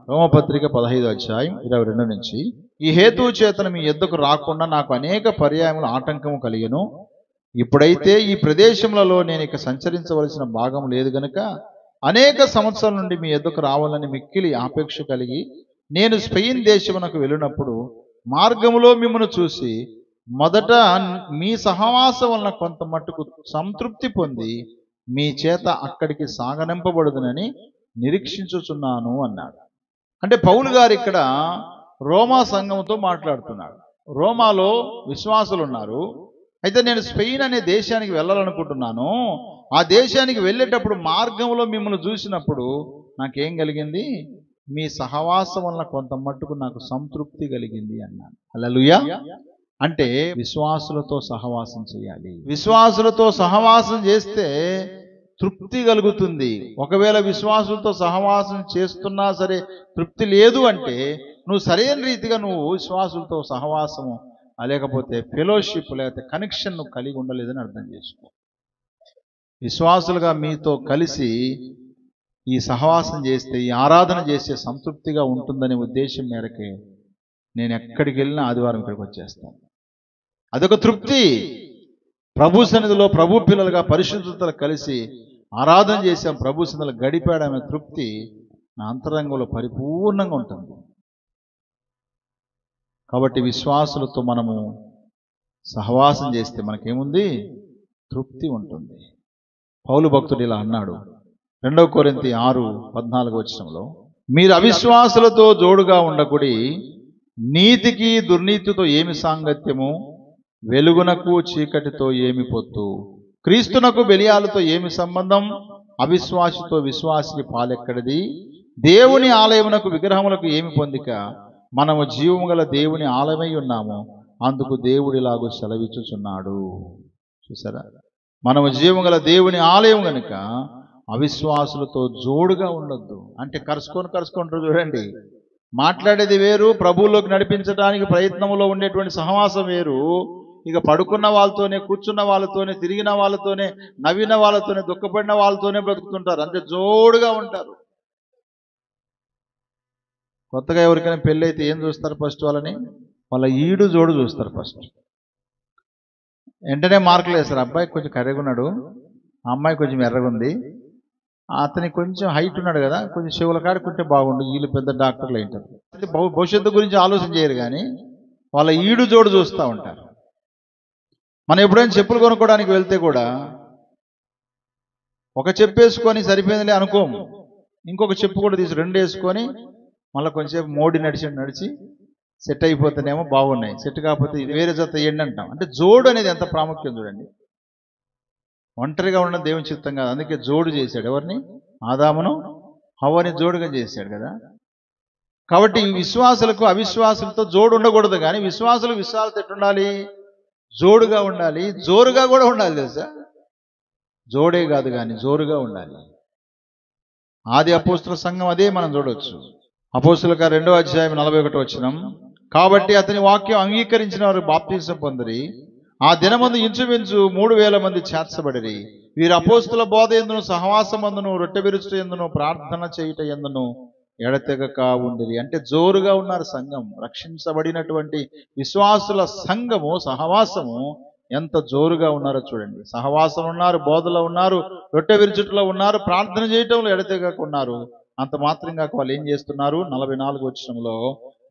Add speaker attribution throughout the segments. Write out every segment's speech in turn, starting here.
Speaker 1: రోమపత్రిక 15:22 నుంచి, ఈ హేతువు చేతను మీ యొద్దకు రాకుండా నాకు అనేక పర్యాయములు ఆటంకము కలిగెను. ఇప్పుడైతే ఈ ప్రదేశములలో నేను ఇక సంచరించవలసిన భాగం లేదు గనుక అనేక సంవత్సరాల నుండి మీ యొద్దకు రావాలని మిక్కిలి ఆపేక్ష కలిగి నేను స్పెయిన్ దేశమునకు వెళ్ళినప్పుడు మార్గములో మిమ్మల్ని చూసి మొదట మీ సహవాసం వలన కొంత మట్టుకు సంతృప్తి పొంది మీ చేత అక్కడికి సాగనింపబడుదునని నిరీక్షించుచున్నాను అన్నాడు. అంటే పౌలు గారు ఇక్కడ రోమా సంఘంతో మాట్లాడుతున్నాడు. రోమాలో విశ్వాసులు ఉన్నారు. అయితే నేను స్పెయిన్ అనే దేశానికి వెళ్ళాలనుకుంటున్నాను. ఆ దేశానికి వెళ్ళేటప్పుడు మార్గంలో మిమ్మల్ని చూసినప్పుడు నాకేం కలిగింది? మీ సహవాసం వలన కొంత మట్టుకు నాకు సంతృప్తి కలిగింది అన్నాడు. హల్లెలూయా. అంటే విశ్వాసులతో సహవాసం చేయాలి. విశ్వాసులతో సహవాసం చేస్తే తృప్తి కలుగుతుంది. ఒకవేళ విశ్వాసులతో సహవాసం చేస్తున్నా సరే తృప్తి లేదు అంటే నువ్వు సరైన రీతిగా నువ్వు విశ్వాసులతో సహవాసము లేకపోతే ఫెలోషిప్ లేకపోతే కనెక్షన్ నువ్వు కలిగి ఉండలేదని అర్థం చేసుకో. విశ్వాసులుగా మీతో కలిసి ఈ సహవాసం చేస్తే, ఈ ఆరాధన చేసే సంతృప్తిగా ఉంటుందనే ఉద్దేశం మేరకే నేను ఎక్కడికి వెళ్ళినా ఆదివారం ఇక్కడికి వచ్చేస్తాను. అదొక తృప్తి. ప్రభు సన్నిధిలో ప్రభు పిల్లలుగా పరిశుద్ధతలు కలిసి ఆరాధన చేసాం, ప్రభు సన్నిధిలో గడిపాడమే తృప్తి నా అంతరంగంలో పరిపూర్ణంగా ఉంటుంది. కాబట్టి విశ్వాసులతో మనము సహవాసం చేస్తే మనకేముంది? తృప్తి ఉంటుంది. పౌలు భక్తుడు ఇలా అన్నాడు 2 కొరింథీ 6:14 మీరు అవిశ్వాసులతో జోడుగా ఉండకుడి, నీతికి దుర్నీతితో ఏమి సాంగత్యము, వెలుగునకు చీకటితో ఏమి పొత్తు, క్రీస్తునకు బెలియాలతో ఏమి సంబంధం, అవిశ్వాసితో విశ్వాసికి పాలెక్కడిది, దేవుని ఆలయమునకు విగ్రహములకు ఏమి పొందిక, మనము జీవము గల దేవుని ఆలయమై ఉన్నాము, అందుకు దేవుడిలాగూ సెలవిచ్చుచున్నాడు. చూసారా, మనము జీవము గల దేవుని ఆలయం గనుక అవిశ్వాసులతో జోడుగా ఉండొద్దు. అంటే కరుచుకుంటారు చూడండి. మాట్లాడేది వేరు, ప్రభువులోకి నడిపించడానికి ప్రయత్నంలో ఉండేటువంటి సహవాసం వేరు. ఇక పడుకున్న వాళ్ళతోనే, కూర్చున్న వాళ్ళతోనే, తిరిగిన వాళ్ళతోనే, నవ్విన వాళ్ళతోనే, దుఃఖపడిన వాళ్ళతోనే బ్రతుకుతుంటారు. అంటే జోడుగా ఉంటారు. కొత్తగా ఎవరికైనా పెళ్ళి అయితే ఏం చూస్తారు? ఫస్ట్ వాళ్ళ ఈడు జోడు చూస్తారు. ఫస్ట్ వెంటనే మార్కులు వేస్తారు. అబ్బాయి కొంచెం కర్రెగున్నాడు, ఆ అమ్మాయి కొంచెం ఎర్రగుంది, అతని కొంచెం హైట్ ఉన్నాడు కదా, కొంచెం చెవుల కాడుకుంటే బాగుండు, వీళ్ళు పెద్ద డాక్టర్లు అయింటారు. భవిష్యత్తు గురించి ఆలోచన చేయరు కానీ వాళ్ళ ఈడు జోడు చూస్తూ ఉంటారు. మనం ఎప్పుడైనా చెప్పులు కొనుక్కోవడానికి వెళ్తే కూడా ఒక చెప్పు వేసుకొని సరిపోయిందిలే అనుకోము, ఇంకొక చెప్పు కూడా తీసి 2 వేసుకొని మళ్ళీ కొంచెంసేపు మోడి నడిచి సెట్ అయిపోతేనేమో బాగున్నాయి, సెట్ కాకపోతే ఇది వేరే జత వేయండి అంటాం. అంటే జోడు అనేది ఎంత ప్రాముఖ్యం చూడండి. ఒంటరిగా ఉన్న దేవుని చిత్తం కాదు, అందుకే జోడు చేశాడు. ఎవరిని? ఆదామును హవ్వని జోడుగా చేశాడు కదా. కాబట్టి విశ్వాసులకు అవిశ్వాసులతో జోడు ఉండకూడదు, కానీ విశ్వాసులకు విశ్వాసులతో ఎట్టుండాలి? జోడుగా ఉండాలి, జోరుగా కూడా ఉండాలి. తెలుసా, జోడే కాదు కానీ జోరుగా ఉండాలి. ఆది అపోస్తుల సంఘం అదే మనం చూడవచ్చు. అపోస్తుల 2:41 కాబట్టి అతని వాక్యం అంగీకరించిన వారు బాప్తిసం పొందిరి, ఆ దినమందు ఇంచుమించు 3,000 మంది చేర్చబడిరి. వీరు అపోస్తుల బోధ యందును, సహవాసమందును, రొట్టె విరుచుట యందును, ప్రార్థన చేయుట యందును ఎడతెగక ఉండిరి. అంటే జోరుగా ఉన్నారు సంఘం. రక్షించబడినటువంటి విశ్వాసుల సంఘము, సహవాసము ఎంత జోరుగా ఉన్నారో చూడండి. సహవాసం ఉన్నారు, బోధలో ఉన్నారు, రొట్టె విరుచుటలో ఉన్నారు, ప్రార్థన చేయటంలో ఎడతెగక ఉన్నారు. అంత మాత్రంగా వాళ్ళు ఏం చేస్తున్నారు? 44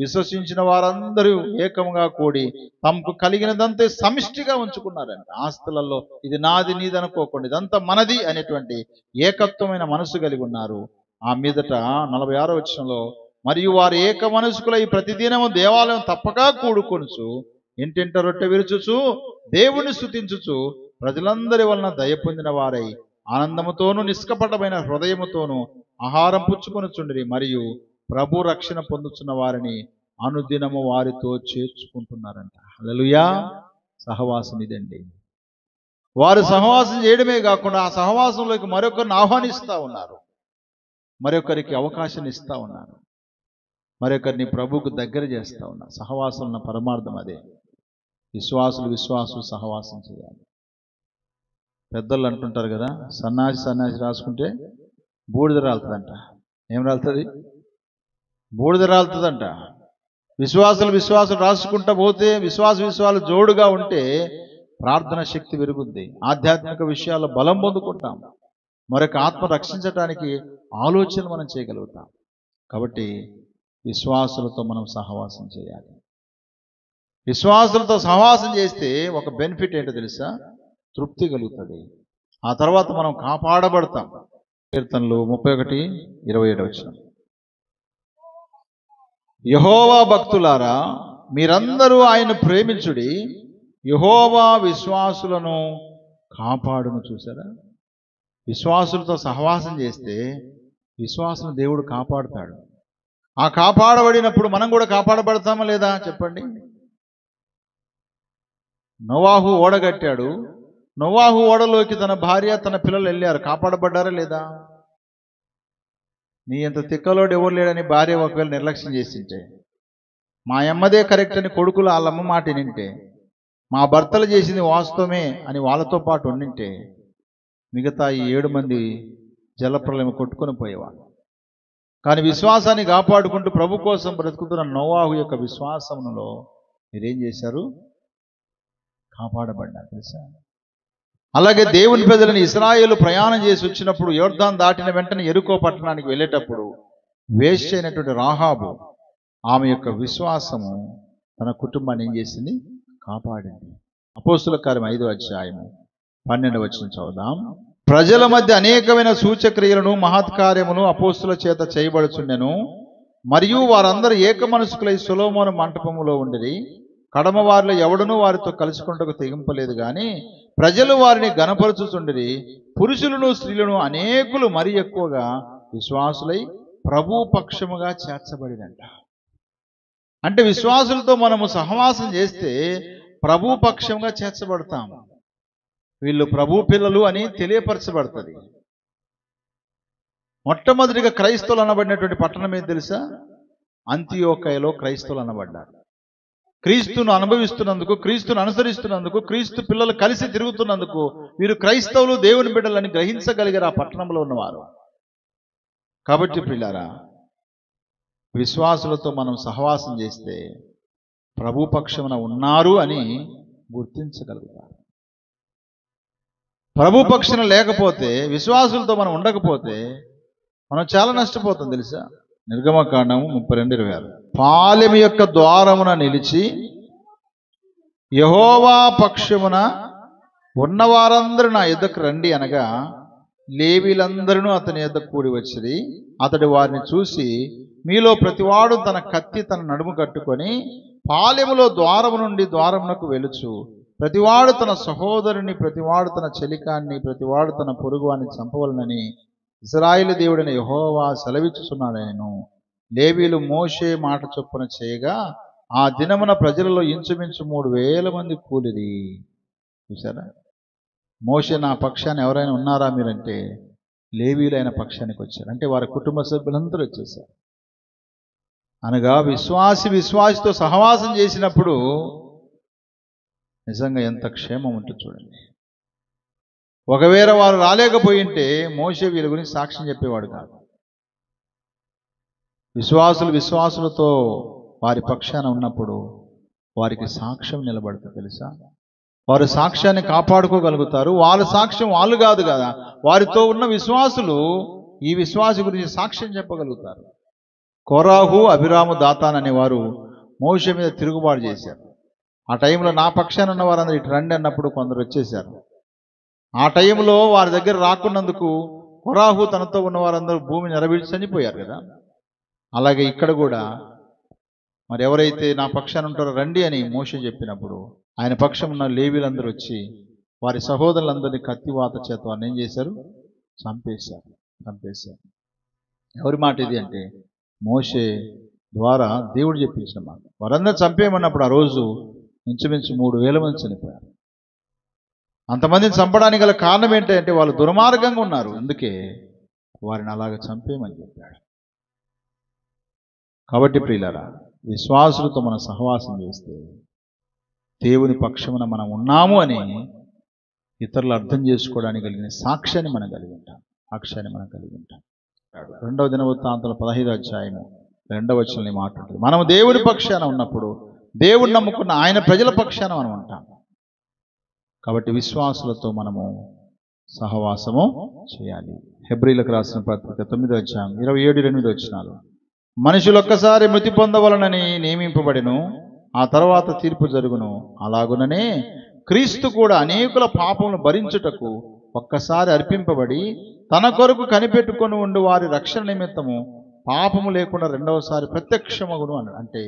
Speaker 1: విశ్వసించిన వారందరూ ఏకముగా కూడి తమకు కలిగినదంతే సమిష్టిగా ఉంచుకున్నారంట. ఆస్తులలో ఇది నాది నీది అనుకోకుండా ఇదంతా మనది అనేటువంటి ఏకత్వమైన మనసు కలిగి ఉన్నారు. ఆ మీదట 46 మరియు వారు ఏక మనసుకులై ప్రతిదినము దేవాలయం తప్పక కూడుకొనుచు ఇంటింట రొట్టె విరుచుచు దేవుని స్తుతించుచు ప్రజలందరి వలన దయ పొందిన వారై ఆనందముతోనూ నిష్కపటమైన హృదయముతోనూ ఆహారం పుచ్చుకొనుచుండిరి, మరియు ప్రభు రక్షణ పొందుతున్న వారిని అనుదినము వారితో చేర్చుకుంటున్నారంట. హల్లెలూయా. సహవాసం ఇదండి. వారు సహవాసం చేయడమే కాకుండా ఆ సహవాసంలోకి మరొకరిని ఆహ్వానిస్తూ ఉన్నారు, మరొకరికి అవకాశం ఇస్తూ ఉన్నారు, మరొకరిని ప్రభువుకు దగ్గర చేస్తూ ఉన్నారు. సహవాసం ఉన్న పరమార్థం అదే. విశ్వాసులు సహవాసం చేయాలి. పెద్దలు అంటుంటారు కదా, సన్నాసి రాసుకుంటే బూడిద రాలుతుందంట. ఏం రాలుతుంది? బూడిద రాలుతుందంట. విశ్వాసాలు రాసుకుంటా పోతే విశ్వాసాలు జోడుగా ఉంటే ప్రార్థన శక్తి పెరుగుద్ది, ఆధ్యాత్మిక విషయాల్లో బలం పొందుకుంటాం, మరొక ఆత్మ రక్షించడానికి ఆలోచన మనం చేయగలుగుతాం. కాబట్టి విశ్వాసులతో మనం సహవాసం చేయాలి. విశ్వాసులతో సహవాసం చేస్తే ఒక బెనిఫిట్ ఏంటో తెలుసా? తృప్తి కలుగుతుంది. ఆ తర్వాత మనం కాపాడబడతాం. కీర్తనలు 31:27 యెహోవా భక్తులారా మీరందరూ ఆయన ప్రేమించుడి, యెహోవా విశ్వాసులను కాపాడును. చూసారా? విశ్వాసులతో సహవాసం చేస్తే విశ్వాసులను దేవుడు కాపాడుతాడు. ఆ కాపాడబడినప్పుడు మనం కూడా కాపాడబడతామా లేదా చెప్పండి? నోవాహు ఓడ కట్టాడు. నోవాహు ఓడలోకి తన భార్య తన పిల్లలు వెళ్ళారు. కాపాడబడ్డారా లేదా? నీ ఎంత తిక్కలోడు ఎవరు లేడని భార్య ఒకవేళ నిర్లక్ష్యం చేసింటే, మా అమ్మదే కరెక్ట్ అని కొడుకులు వాళ్ళమ్మ మాట వింటే, మా భర్తలు చేసింది వాస్తవమే అని వాళ్ళతో పాటు ఉండింటే, మిగతా ఈ 7 మంది జలప్రలయం కొట్టుకొని పోయేవాళ్ళు. కానీ విశ్వాసాన్ని కాపాడుకుంటూ ప్రభు కోసం బ్రతుకుతున్న నోవాహు యొక్క విశ్వాసంలో మీరేం చేశారు? కాపాడబడ్డారు. తెలుసా? అలాగే దేవుని ప్రజలను ఇశ్రాయేలు ప్రయాణం చేసి వచ్చినప్పుడు యోర్దాను దాటిన వెంటనే యెరికో పట్టణానికి వెళ్ళేటప్పుడు వేశ్య అయినటువంటి రాహాబు ఆమె యొక్క విశ్వాసము తన కుటుంబాన్ని ఏం చేసింది? కాపాడింది. అపోస్తుల కార్యం 5:12 చదువుదాం. ప్రజల మధ్య అనేకమైన సూచక్రియలను మహత్కార్యమును అపోస్తుల చేత చేయబడుచుండెను. మరియు వారందరూ ఏక మనసుకులై సొలొమోను మంటపములో ఉండిరి. కడమ వారిలో ఎవడనూ వారితో కలుసుకుంటకు తెగింపలేదు గాని ప్రజలు వారిని గణపరచుచుండిరి. పురుషులను స్త్రీలను అనేకులు మరి ఎక్కువగా విశ్వాసులై ప్రభు పక్షముగా చేర్చబడినంట. అంటే విశ్వాసులతో మనము సహవాసం చేస్తే ప్రభు పక్షంగా చేర్చబడతాము. వీళ్ళు ప్రభు పిల్లలు అని తెలియపరచబడుతుంది. మొట్టమొదటిగా క్రైస్తవులు అనబడినటువంటి పట్టణం ఏది తెలుసా? అంతియోకయలో క్రైస్తవులు అనబడ్డారు. క్రీస్తును అనుభవిస్తున్నందుకు, క్రీస్తును అనుసరిస్తున్నందుకు, క్రీస్తు పిల్లలు కలిసి తిరుగుతున్నందుకు వీరు క్రైస్తవులు, దేవుని బిడ్డలని గ్రహించగలిగారు ఆ పట్టణంలో ఉన్నవారు. కాబట్టి ప్రియులారా, విశ్వాసులతో మనం సహవాసం చేస్తే ప్రభు పక్షమున ఉన్నారు అని గుర్తించగలుగుతారు. ప్రభు పక్షున లేకపోతే, విశ్వాసులతో మనం ఉండకపోతే మనం చాలా నష్టపోతాం. తెలుసా? నిర్గమకాండము 32:26 పాలెము యొక్క ద్వారమున నిలిచి యెహోవా పక్షమున ఉన్నవారందరూ నా యొద్దకు రండి అనగా లేవీలందరూ అతని యొద్దకు కూడి వచ్చిరి. అతడు వారిని చూసి, మీలో ప్రతివాడు తన కత్తి తన నడుము కట్టుకొని పాలెములో ద్వారము నుండి ద్వారమునకు వెలుచు, ప్రతివాడు తన సహోదరుని, ప్రతివాడు తన చెలికాన్ని, ప్రతివాడు తన పొరుగువాన్ని చంపవలనని ఇశ్రాయేలు దేవుడైన యెహోవా సెలవిచ్చుచున్నాడనెను. లేవీలు మోషే మాట చొప్పున చేయగా ఆ దినమున ప్రజలలో ఇంచుమించు 3,000 మంది కూలిరి. చూసారా? మోషే నా పక్షాన్ని ఎవరైనా ఉన్నారా మీరంటే లేవీలైన పక్షానికి వచ్చారు. అంటే వారి కుటుంబ సభ్యులందరూ వచ్చేసారు. అనగా విశ్వాసితో సహవాసం చేసినప్పుడు నిజంగా ఎంత క్షేమం ఉంటుంది చూడండి. ఒకవేళ వారు రాలేకపోయింటే మోషే వీరి గురించి సాక్ష్యం చెప్పేవాడు కాదు. విశ్వాసులతో వారి పక్షాన ఉన్నప్పుడు వారికి సాక్ష్యం నిలబడుతుంది. తెలుసా? వారు సాక్ష్యాన్ని కాపాడుకోగలుగుతారు. వాళ్ళ సాక్ష్యం వాళ్ళు కాదు కదా, వారితో ఉన్న విశ్వాసులు ఈ విశ్వాసి గురించి సాక్ష్యం చెప్పగలుగుతారు. కోరాహు, అభిరాము, దాతాన్ అనేవారు మోషే మీద తిరుగుబాటు చేశారు. ఆ టైంలో నా పక్షాన ఉన్న వారందరూ ఇటు రండి అన్నప్పుడు కొందరు వచ్చేశారు. ఆ టైంలో వారి దగ్గర రాకున్నందుకు కోరాహు తనతో ఉన్న వారందరూ భూమి నెరవేర్చి చనిపోయారు కదా. అలాగే ఇక్కడ కూడా మరి ఎవరైతే నా పక్షాన ఉంటారో రండి అని మోషే చెప్పినప్పుడు ఆయన పక్షం ఉన్న లేవీలందరూ వచ్చి వారి సహోదరులందరినీ కత్తివాత చేత వారిని ఏం చేశారు? చంపేశారు. ఎవరి మాట ఇది అంటే మోషే ద్వారా దేవుడు చెప్పించిన మాట. వారందరూ చంపేయమన్నప్పుడు ఆ రోజు ఇంచుమించు 3,000 మంది చనిపోయారు. అంతమందిని చంపడానికి గల కారణం ఏంటంటే వాళ్ళు దుర్మార్గంగా ఉన్నారు. అందుకే వారిని అలాగ చంపేయమని చెప్పాడు. కాబట్టి ప్రియులారా, విశ్వాసులతో మనం సహవాసం చేస్తే దేవుని పక్షమున మనం ఉన్నాము అని ఇతరులు అర్థం చేసుకోవడానికి కలిగిన సాక్ష్యాన్ని మనం కలిగి ఉంటాం. 2వ దినవృత్తాంతాలు 15వ అధ్యాయము రెండవ వచనంలో ఈ మాట ఉంటుంది. మనం దేవుడి పక్షాన ఉన్నప్పుడు, దేవుడిని నమ్ముకున్న ఆయన ప్రజల పక్షాన మనం ఉంటాం. కాబట్టి విశ్వాసులతో మనము సహవాసము చేయాలి. హెబ్రీలకు రాసిన పత్రిక 9వ అధ్యాయం 27-28 వచనాలు. మనుషులు ఒక్కసారి మృతి పొందవలనని నియమింపబడెను, ఆ తర్వాత తీర్పు జరుగును. అలాగుననే క్రీస్తు కూడా అనేకుల పాపములను భరించుటకు ఒక్కసారి అర్పింపబడి తన కొరకు కనిపెట్టుకొని ఉండు వారి రక్షణ నిమిత్తము పాపము లేకుండా రెండవసారి ప్రత్యక్షమగును అన్నాడు. అంటే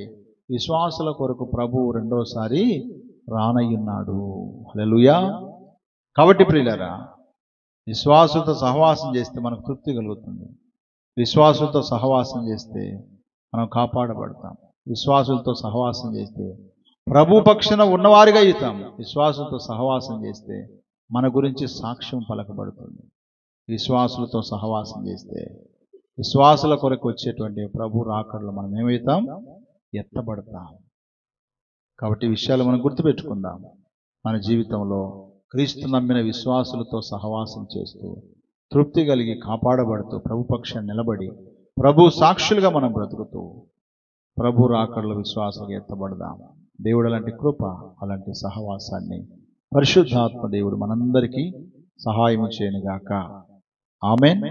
Speaker 1: విశ్వాసుల కొరకు ప్రభువు రెండవసారి రానయ్యున్నాడు. హల్లెలూయా. కాబట్టి ప్రియులారా, విశ్వాసులతో సహవాసం చేస్తే మనకు తృప్తి కలుగుతుంది. విశ్వాసులతో సహవాసం చేస్తే మనం కాపాడబడతాం. విశ్వాసులతో సహవాసం చేస్తే ప్రభు పక్షాన ఉన్నవారిగా అవుతాం. విశ్వాసులతో సహవాసం చేస్తే మన గురించి సాక్ష్యం పలకబడుతుంది. విశ్వాసులతో సహవాసం చేస్తే విశ్వాసుల కొరకు వచ్చేటువంటి ప్రభు రాకడలో మనం ఏమవుతాం? ఎత్తబడతాం. కాబట్టి ఈ విషయాలు మనం గుర్తుపెట్టుకుందాం. మన జీవితంలో క్రీస్తు నమ్మిన విశ్వాసులతో సహవాసం చేస్తూ తృప్తి కలిగి కాపాడబడుతూ ప్రభు పక్షాన్ని నిలబడి ప్రభు సాక్షులుగా మనం బ్రతుకుతూ ప్రభు రాకడలో విశ్వాసంగా ఎత్తబడదాం. దేవుడు అలాంటి కృప, అలాంటి సహవాసాన్ని పరిశుద్ధాత్మ దేవుడు మనందరికీ సహాయం చేయనుగాక. ఆమేన్.